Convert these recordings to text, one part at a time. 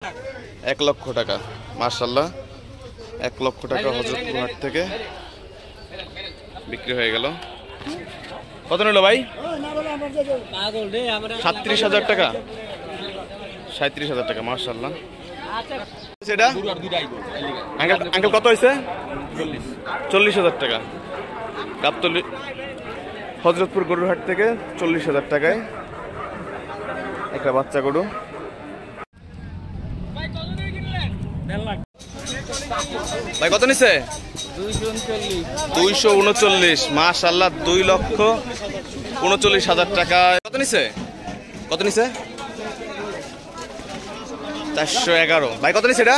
1 লক্ষ টাকা মাশাআল্লাহ 1 লক্ষ টাকা হযরতপুর হাট থেকে বিক্রি হয়ে গেল। কত নিল ভাই? 37,000 টাকা 37,000 টাকা মাশাআল্লাহ। সেটা আঙ্কেল কত হয়েছে? 40,000 টাকা। গাবতলী হযরতপুর গরুর হাট থেকে 40,000 টাকায় একটা বাচ্চা গরু। ভাই কত নিছে? 239 মাশাআল্লাহ 2,39,000 টাকা। কত নিছে? কত নিছে? 411। ভাই কত নিছে এটা?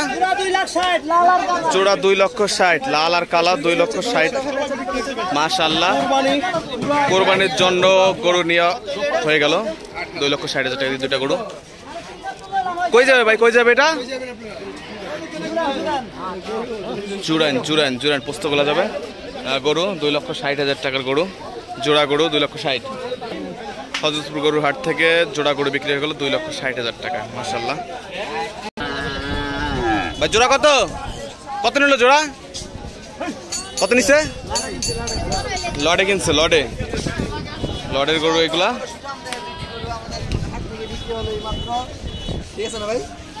জোড়া 2,60,000 লাল আর কালা 2,60,000 মাশাআল্লাহ। কোরবানির জন্য গরু নিয়ে হয়ে গেল 2,60,000 টাকা দুটা গরু। কই যাবে ভাই, কই যাবে এটা? জুরান পোস্তগোলা যাবে গরু 2,60,000 টাকার গরু। জোড়া গরু 2,60,000। হযরতপুর গরুর হাট থেকে জোড়া গরু বিক্রি হয়ে গেল 2,60,000 টাকা মাশাআল্লাহ। ভাই জোড়া কত? কত নিল জোড়া? কত নিছে? লড়ে কিনছে, লড়ের গরু এগুলা।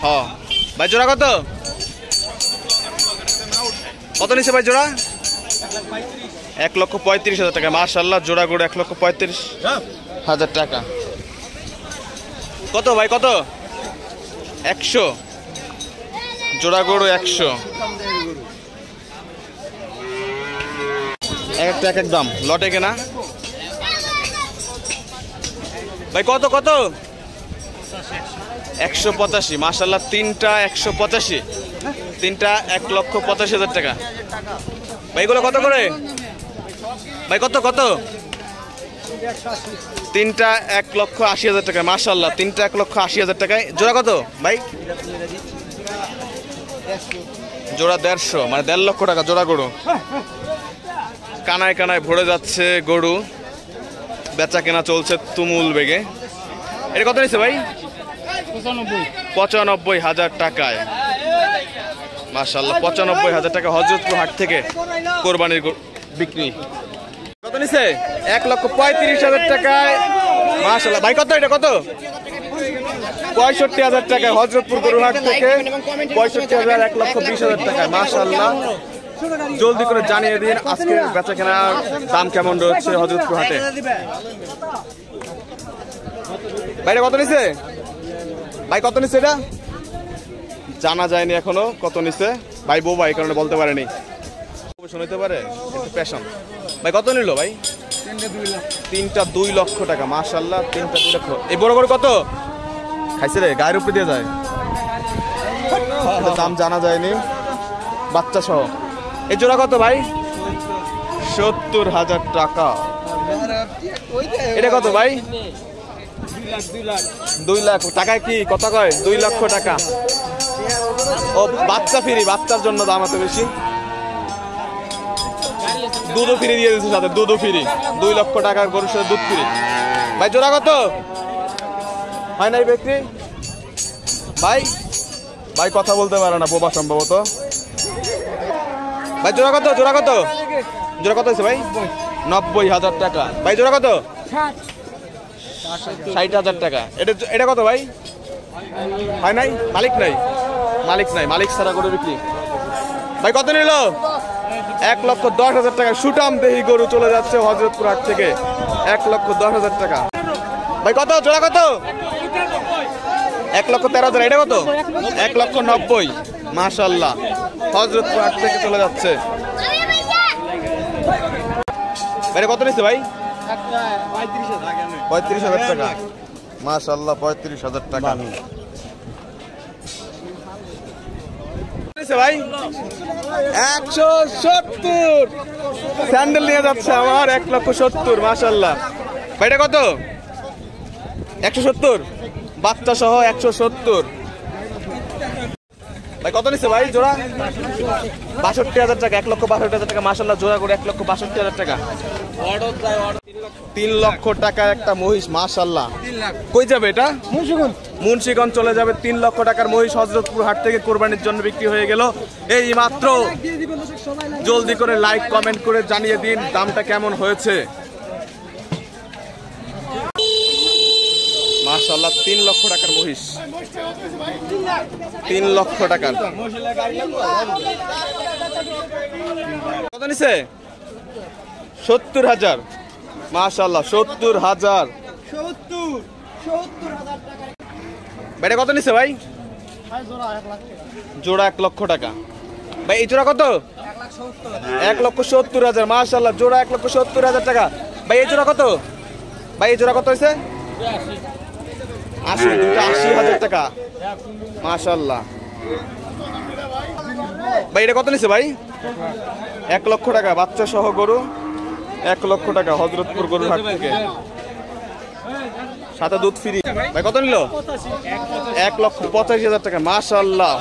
হ্যাঁ ভাই জোড়া কত? কত নিছে ভাই জোড়া? 1,35,000 টাকা মাশাআল্লাহ। জোড়া গরু 1,35,000 টাকা। কত ভাই কত? 100। জোড়া গরু 100। একটা এক এক দাম, লটে কেনা। ভাই কত কত? 185 মাশাআল্লাহ। তিনটা 185, তিনটা 1,85,000 টাকা। ভাই এগুলো কত করে? ভাই কত কত? তিনটা 1,80,000 টাকা মাশাআল্লাহ। তিনটা 1,80,000 টাকায়। জোড়া কত ভাই? জোড়া 150 মানে 1.5 লক্ষ টাকা জোড়া গরু। কানায় কানায় ভরে যাচ্ছে গরু, বেচা কেনা চলছে তুমুল বেগে। এটা কত নিচ্ছে ভাই? 95,000 টাকায় মাশাআল্লাহ। 95,000 টাকা হযরতপুর হাট থেকে কোরবানির বিক্রি। কত নিচ্ছে? 1,35,000 টাকায় মাশাআল্লাহ। ভাই কত এটা কত? 65,000 টাকায় হযরতপুর গরুর হাট থেকে 65,000 1,20,000 টাকায় মাশাআল্লাহ। জলদি করে জানিয়ে দিন আজকে বেচা কেনার দাম কেমন রয়েছে হযরতপুর হাটে। ভাই কত নিচ্ছে? ভাই কত নিচ্ছে? এটা জানা যায়নি এখনো কত নিচ্ছে। ভাই বোবা এই কারণে বলতে পারেনি, শুনতে পারে একটু প্যাশন। ভাই কত নিল ভাই? তিনটা 2 লক্ষ টাকা মাশাআল্লাহ। তিনটা 2 লক্ষ। এই বড় বড় কত খাইছে রে? গায়ের উপরে দিয়ে যায়, দাম জানা যায়নি বাচ্চা সহ। এই জোড়া কত ভাই? 70,000 টাকা। এটা কত ভাই? 2 লাখ টাকায় কি কথা কয়? 2 লক্ষ টাকা। ও বাচ্চা ফ্রি, বাচ্চার জন্য দাম এত বেশি। দুধও ফ্রি দিয়ে দিচ্ছে সাথে, দুধও ফ্রি। 2 লক্ষ টাকার গরুর সাথে দুধ ফ্রি। ভাই জোড়া কত? হয় নাই বিক্রি ভাই? ভাই কথা বলতে পারে না বোবা সম্ভবত। ভাই জোড়া কত? জোড়া কত? জোড়া কত হয়েছে ভাই? 90,000 টাকা। ভাই জোড়া কত? 60,000 টাকা। এটা কত ভাই? হয় নাই, মালিক নাই, মালিক ছাড়া গরু বিক্রি। ভাই কত নিল? 1,10,000 টাকা। সুটাম দেহি গরু চলে যাচ্ছে হযরতপুর হাট থেকে 1,10,000 টাকা। ভাই কত? জোড়া কত? 1,13,000। এটা কত? 1,90,000 মাশাআল্লাহ। হযরতপুর হাট থেকে চলে যাচ্ছে। ভাই কত নিচ্ছে ভাই? 35,000 টাকা মাশাআল্লাহ। 35,000 টাকা ভাই। 170 স্যান্ডেল নিয়ে যাচ্ছে আমার 1,70,000 মাশাআল্লাহ। ভাই এটা কত? 170 বাচ্চা সহ 170। ভাই কত নিচ্ছে ভাই জোড়া? ৬২,০০০ টাকা। ১,৬২,০০০ টাকা মাশাআল্লাহ, জোড়া করে ১,৬২,০০০ টাকা। ৩ লক্ষ টাকার একটা মহিষ মাশাআল্লাহ। কই যাবে এটা? মুন্সিগঞ্জ চলে যাবে। ৩ লক্ষ টাকার মহিষ হযরতপুর হাট থেকে কোরবানির জন্য বিক্রি হয়ে গেল এই মাত্র। জলদি করে লাইক কমেন্ট করে জানিয়ে দিন দামটা কেমন হয়েছে। মাশাআল্লাহ ৩ লক্ষ টাকার মহিষ, ৩ লক্ষ টাকার। কত নিছে? ৭০,০০০। মাশাআল্লাহ ৭০,০০০। ভাই কত নিছে ভাই? জোড়া ১ লক্ষ টাকা। ভাই এই জোড়া কত? ১,৭০,০০০। মাশাআল্লাহ জোড়া ১,৭০,০০০ টাকা। ভাই এই জোড়া কত? ভাই এই জোড়া কত হয়েছে? ৮০,০০০ টাকা। মাশাআল্লাহ। ভাই এটা কত নিছে ভাই? ১ লক্ষ টাকা। বাচ্চা সহ গরু ১ লক্ষ টাকা হযরতপুর গরুর হাট থেকে, সাথে দুধ ফ্রি। ভাই কত নিল? ১,৮৫,০০০ টাকা। মাশাআল্লাহ।